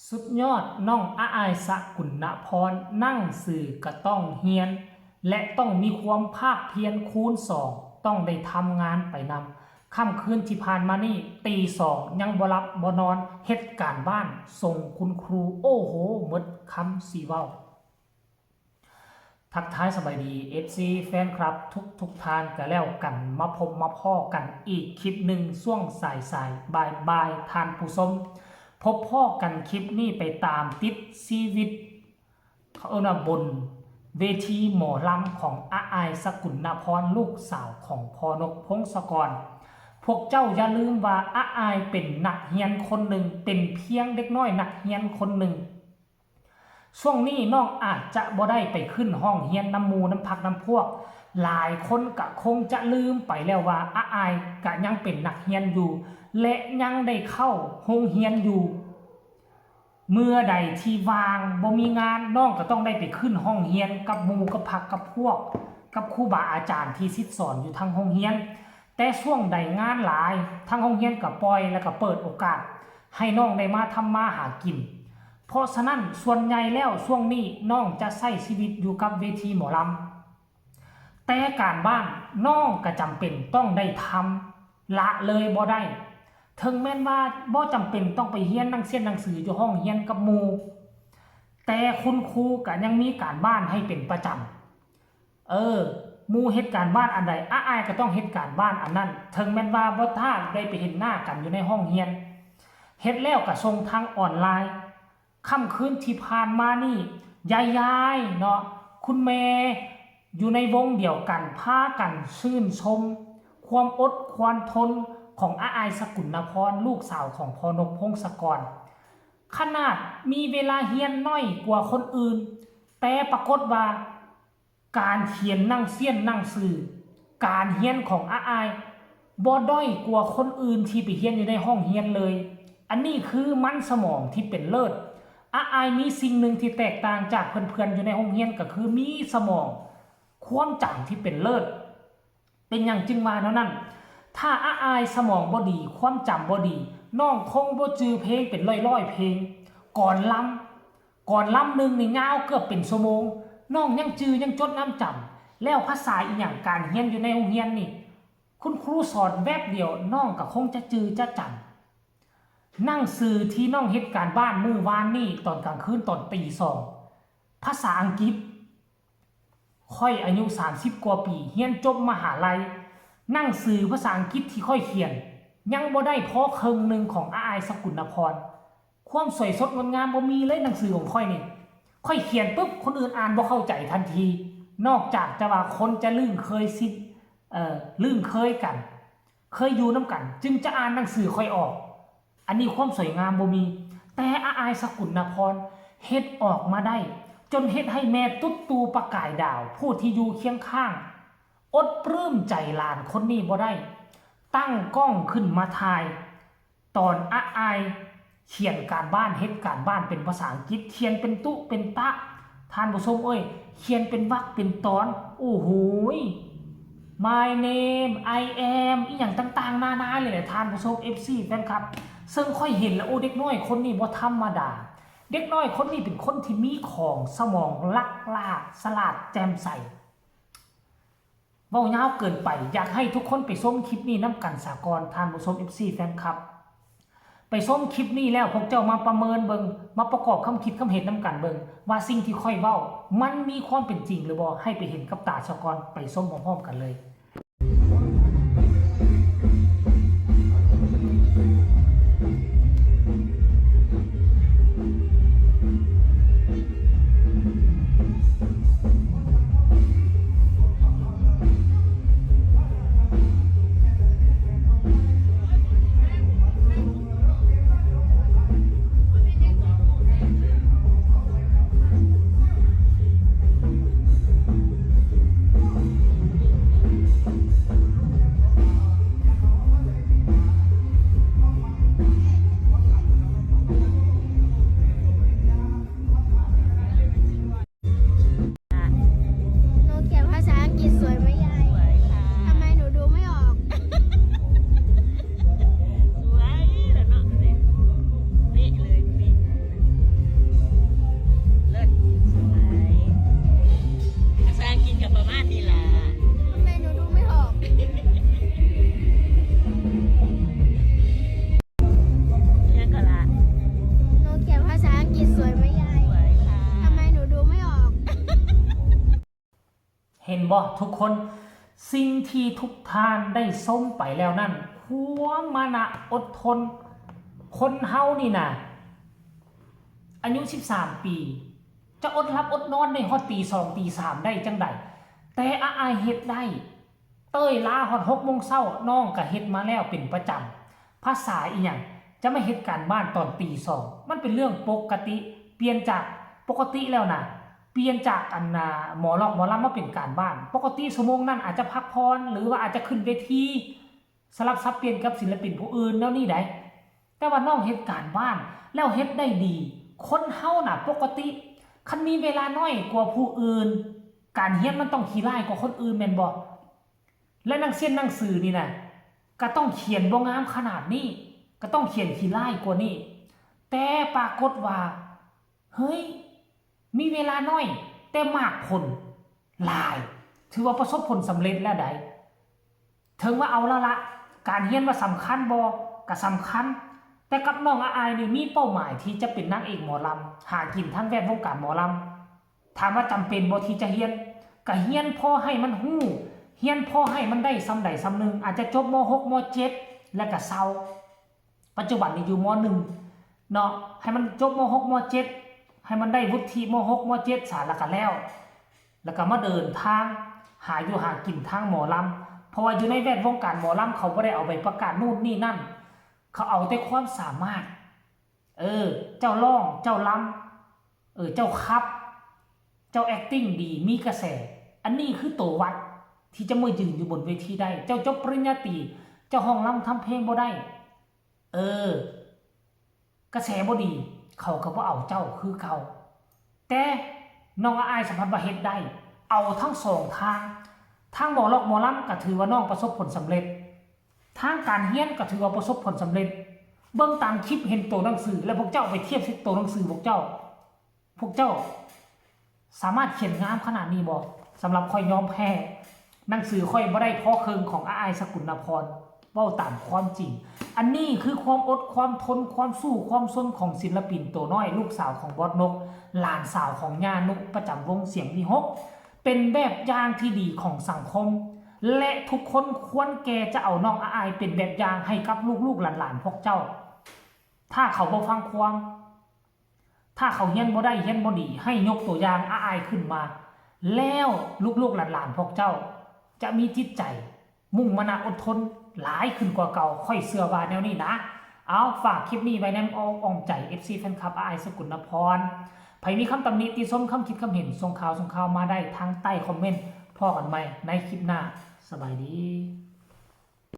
สุดยอดน้องอาอายสกุณพรนั่งสื่อก็ต้องเฮียนและต้องมีความภาคเพียรคูณสองต้องได้ทำงานไปนำค่ำคืนที่ผ่านมานี่ตีสองยังบ่หลับบ่นอนเฮ็ดการบ้านส่งคุณครูโอ้โหหมดคำสีเว้าทักทายสบายดี FC แฟนคลับทุกทานกันแล้วกันมาพบมาพ่อกันอีกคลิปหนึ่งช่วงสายบ่ายทานผู้ชมพบพ่อกันคลิปนี้ไปตามติดชีวิตเขาบนเวทีหมอลำของอาอายสกุณพรลูกสาวของพอนกพงศกรพวกเจ้าอย่าลืมว่าอาอายเป็นนักเรียนคนหนึ่งเป็นเพียงเด็กน้อยนักเรียนคนหนึ่งช่วงนี้น้องอาจจะบ่ได้ไปขึ้นห้องเรียนน้ำมูน้ำพักน้ำพวกหลายคนก็คงจะลืมไปแล้วว่าอาอายก็ยังเป็นนักเรียนอยู่และยังได้เข้าห้องเรียนอยู่เมื่อใดที่วางบ่มีงานน้องก็ต้องได้ไปขึ้นห้องเรียนกับหมู่กับพักกับพวกกับครูบาอาจารย์ที่ศิษย์สอนอยู่ทางห้องเรียนแต่ช่วงใดงานหลายทางห้องเรียนก็ปล่อยแล้วก็เปิดโอกาสให้น้องได้มาทำมาหากินเพราะฉะนั้นส่วนใหญ่แล้วช่วงนี้น้องจะใช้ชีวิตอยู่กับเวทีหมอลำแต่การบ้านน้องก็จำเป็นต้องได้ทำละเลยบ่ได้ถึงแม้ว่าบ่จำเป็นต้องไปเรียนหนังสืออยู่ห้องเรียนกับหมู่แต่คุณครูก็ยังมีการบ้านให้เป็นประจำหมู่เฮ็ดการบ้านอันใดอ้ายก็ต้องเฮ็ดการบ้านอันนั้นถึงแม้ว่าบ่ท่าได้ไปเห็นหน้ากันอยู่ในห้องเรียนเฮ็ดแล้วก็ส่งทางออนไลน์ค่ำคืนที่ผ่านมานี่ยายเนาะคุณแม่อยู่ในวงเดียวกันพากันชื่นชมความอดความทนของอาอายสกุณพรลูกสาวของพอนกพงศกรขนาดมีเวลาเรียนน้อยกว่าคนอื่นแต่ปรากฏว่าการเขียนหนังสือการเรียนของอาอายบ่ด้อยกว่าคนอื่นที่ไปเรียนอยู่ในห้องเรียนเลยอันนี้คือมันสมองที่เป็นเลิศอาอายมีสิ่งหนึ่งที่แตกต่างจากเพื่อนๆอยู่ในห้องเรียนก็คือมีสมองความจำที่เป็นเลิศเป็นอย่างจึงมาเท่านั้นถ้าอาอายสมองบ่ดีความจำบ่ดีน้องคงบ่จือเพลงเป็นร้อยเพลงก่อนลำหนึ่งนี่ยาวเกือบเป็นชั่วโมงน้องยังจือยังจดน้ำจำแล้วภาษาอีหยังการเรียนอยู่ในโรงเรียนนี่คุณครูสอนแวบเดียวน้องก็คงจะจือจะจำหนังสือที่น้องเฮ็ดการบ้านมื้อวานนี่ตอนกลางคืนตอนตีสองภาษาอังกฤษค่อยอายุ30กว่าปีเรียนจบมหาลัยหนังสือภาษาอังกฤษที่ค่อยเขียนยังบ่ได้พอครึ่งหนึ่งของอาอายสกุณพรความสวยสดงดงามบ่มีเลยหนังสือของค่อยนี่ค่อยเขียนปุ๊บคนอื่นอ่านบ่เข้าใจทันทีนอกจากจะว่าคนจะลื่นเคยลื่นเคยกันเคยอยู่น้ำกันจึงจะอ่านหนังสือค่อยออกอันนี้ความสวยงามบ่มีแต่อาอายสกุณพรเฮ็ดออกมาได้จนเฮ็ดให้แม่ตุ๊ดตูประกายดาวผู้ที่อยู่เคียงข้างอดปลื้มใจหลานคนนี้บ่ได้ตั้งกล้องขึ้นมาถ่ายตอนอาอายเขียนการบ้านเฮ็ดการบ้านเป็นภาษาอังกฤษเขียนเป็นตุเป็นตะท่านผู้ชมเขียนเป็นวรรคเป็นตอนโอ้โห My name I am อีหยังต่างๆนานาเลยแหละท่านผู้ชม FC แฟนคลับซึ่งค่อยเห็นแล้วเด็กน้อยคนนี้บ่ธรรมดาเด็กน้อยคนนี้เป็นคนที่มีของสมองลักลาสลาดแจ่มใสเว้ายาวเกินไปอยากให้ทุกคนไปชมคลิปนี้น้ำกันสากลท่านผู้ชม FC แฟนคลับไปชมคลิปนี้แล้วพวกเจ้ามาประเมินเบิ่งมาประกอบคำคิดคำเห็นน้ำกันเบิ่งว่าสิ่งที่ค่อยเว้ามันมีความเป็นจริงหรือบ่ให้ไปเห็นกับตาสากลไปชมพร้อมๆกันเลย บ่ทุกคนสิ่งที่ทุกท่านได้ส้มไปแล้วนั่นความมานะอดทนคนเฮานี่นะอายุ13 ปีจะอดหลับอดนอนในฮอดตี2ตี3ได้จังใดแต่อายเฮ็ดได้เต้ยลาฮอด6 โมงเช้าน้องก็เฮ็ดมาแล้วเป็นประจำภาษาอีหยังจะมาเฮ็ดการบ้านตอนตี2มันเป็นเรื่องปกติเปลี่ยนจากปกติแล้วนะเปลี่ยนจากหมอลำมาเป็นการบ้านปกติชั่วโมงนั้นอาจจะพักพรหรือว่าอาจจะขึ้นเวทีสลับซับเปลี่ยนกับศิลปินผู้อื่นแล้วนี่ได้แต่ว่าน้องเฮ็ดการบ้านแล้วเฮ็ดได้ดีคนเฮาน่ะปกติคันมีเวลาน้อยกว่าผู้อื่นการเรียนมันต้องขี้ร้ายกว่าคนอื่นแม่นบ่และหนังสือนี่น่ะก็ต้องเขียนบ่งามขนาดนี้ก็ต้องเขียนขี้ร้ายกว่านี้แต่ปรากฏว่าเฮ้ยมีเวลาน้อยแต่มากผลหลายถือว่าประสบผลสำเร็จแล้วได้ถึงว่าเอาแล้วละการเรียนว่าสำคัญบ่ก็สำคัญแต่กับน้องอายนี่มีเป้าหมายที่จะเป็นนางเอกหมอลำหากินทั้งแวดวงการหมอลำถามว่าจำเป็นบ่ที่จะเรียนก็เรียนพอให้มันฮู้เรียนพอให้มันได้ซ้ำใดซ้ำหนึ่งอาจจะจบม.6 ม.7 แล้วก็เซาปัจจุบันนี่อยู่ม.1 เนาะให้มันจบม.6 ม.7 ให้มันได้วุฒิม.6 ม.7 สารแล้วก็แล้วก็มาเดินทางหาอยู่หากินทางหมอลำเพราะว่าอยู่ในแวดวงการหมอลำเขาไม่ได้เอาไปประกาศนู่นนี่นั่นเขาเอาแต่ความสามารถเจ้าร้องเจ้าลำเจ้าคับเจ้า acting ดีมีกระแสอันนี้คือตัววัดที่จะมายืนอยู่บนเวทีได้เจ้าจบปริญญาตรีเจ้าห้องลำทำเพลงบ่ได้กระแสบ่ดีเขาก็บ่เอาเจ้าคือเขาแต่น้องอายสัมผัสว่าเฮ็ดได้เอาทั้งสองทางหมอลอกหมอลำก็ถือว่าน้องประสบผลสำเร็จทางการเรียนก็ถือว่าประสบผลสำเร็จเบิ่งตามคลิปเห็นตัวหนังสือแล้วพวกเจ้าไปเทียบสิตัวหนังสือพวกเจ้าสามารถเขียนงามขนาดนี้บ่สำหรับค่อยยอมแพ้หนังสือค่อยบ่ได้พอเคิงของอายสกุลนพรเว้าตามความจริงอันนี้คือความอดความทนความสู้ความซนของศิลปินตัวน้อยลูกสาวของบอสนกหลานสาวของย่านุกประจำวงเสียงวิหกเป็นแบบอย่างที่ดีของสังคมและทุกคนควรแก่จะเอาน้องอายเป็นแบบอย่างให้กับลูกๆหลานๆพวกเจ้าถ้าเขาบ่ฟังความถ้าเขาเฮียนบ่ได้เฮียนบ่ดีให้ยกตัวอย่างอายขึ้นมาแล้วลูกๆหลานๆพวกเจ้าจะมีจิตใจมุ่งมั่นอดทนหลายขึ้นกว่าเก่าค่อยเชื่อว่าแนวนี้นะเอาฝากคลิปนี้ไว้ในอ้อมใจ FC แฟนคลับอายสกุลนพรใครมีคำตำหนิติชมคำคิดคำเห็นส่งข่าวมาได้ทางใต้คอมเมนต์พอกันใหม่ในคลิปหน้าสบายดี